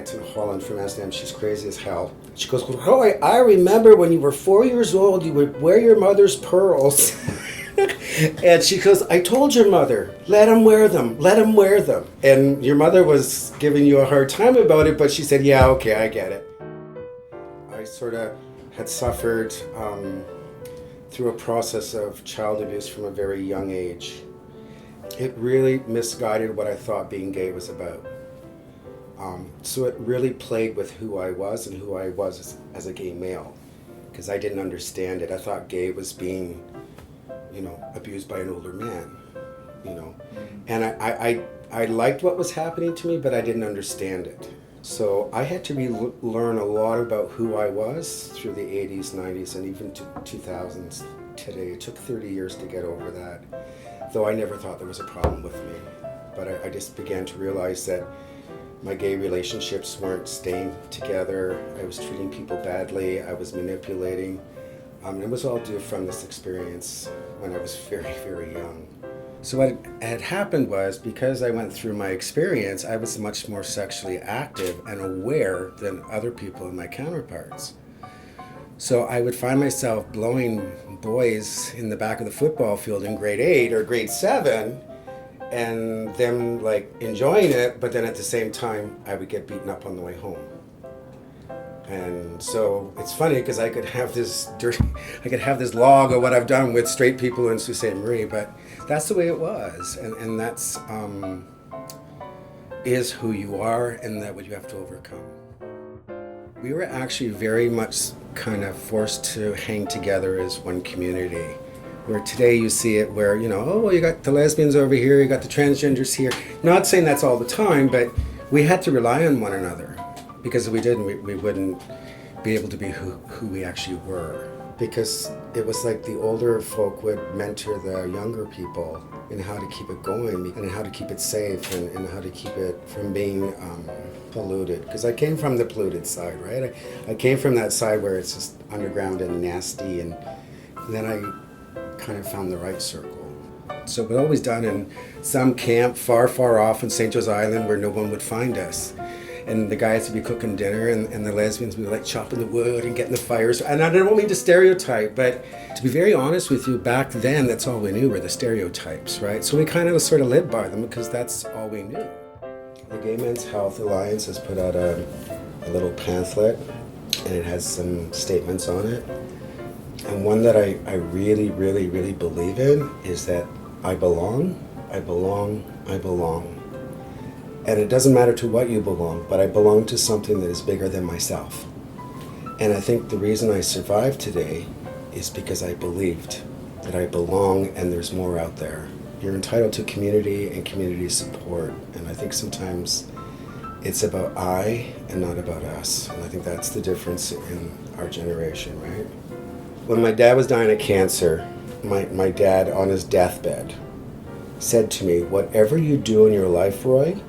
aunt in Holland from Amsterdam. She's crazy as hell. She goes, Roy, I remember when you were 4 years old, you would wear your mother's pearls. And she goes, I told your mother, let him wear them, let him wear them. And your mother was giving you a hard time about it, but she said, yeah, okay, I get it. I sort of had suffered through a process of child abuse from a very young age. It really misguided what I thought being gay was about. So it really played with who I was and who I was as a gay male, because I didn't understand it. I thought gay was being, abused by an older man, And I liked what was happening to me, but I didn't understand it. So I had to learn a lot about who I was through the 80s, 90s, and even 2000s today. It took 30 years to get over that, though I never thought there was a problem with me. But I just began to realize that my gay relationships weren't staying together. I was treating people badly. I was manipulating. It was all due from this experience when I was very, very young. So what had happened was, because I went through my experience, I was much more sexually active and aware than other people and my counterparts. So I would find myself blowing boys in the back of the football field in grade 8 or grade 7, and them enjoying it, but then at the same time I would get beaten up on the way home. And so it's funny because I could have this log of what I've done with straight people in Sault Ste. Marie, but that's the way it was, and that's is who you are, and that what you have to overcome. We were actually very much kind of forced to hang together as one community. Where today you see it where, you got the lesbians over here, you got the transgenders here. Not saying that's all the time, but we had to rely on one another. Because if we didn't, we wouldn't be able to be who we actually were. Because it was like the older folk would mentor the younger people in how to keep it going and how to keep it safe and how to keep it from being polluted. Because I came from the polluted side, right? I came from that side where it's just underground and nasty, and then I kind of found the right circle. So it was always done in some camp far, far off in St. Joe's Island where no one would find us. And the guys would be cooking dinner, and the lesbians would be chopping the wood and getting the fires. And I don't mean to stereotype, but to be very honest with you, back then that's all we knew were the stereotypes, right? So we kind of sort of lived by them because that's all we knew. The Gay Men's Health Alliance has put out a little pamphlet, and it has some statements on it. And one that I really, really, really believe in is that I belong, I belong, I belong. And it doesn't matter to what you belong, but I belong to something that is bigger than myself. And I think the reason I survived today is because I believed that I belong and there's more out there. You're entitled to community and community support. And I think sometimes it's about I and not about us. And I think that's the difference in our generation, right? When my dad was dying of cancer, my dad on his deathbed said to me, whatever you do in your life, Roy,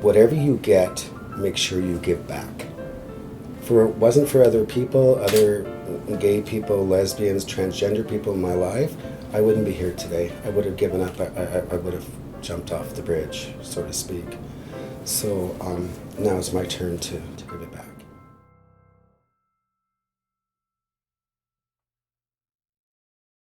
whatever you get, make sure you give back. If it wasn't for other people, other gay people, lesbians, transgender people in my life, I wouldn't be here today. I would have given up. I would have jumped off the bridge, so to speak. So now it's my turn to give it back.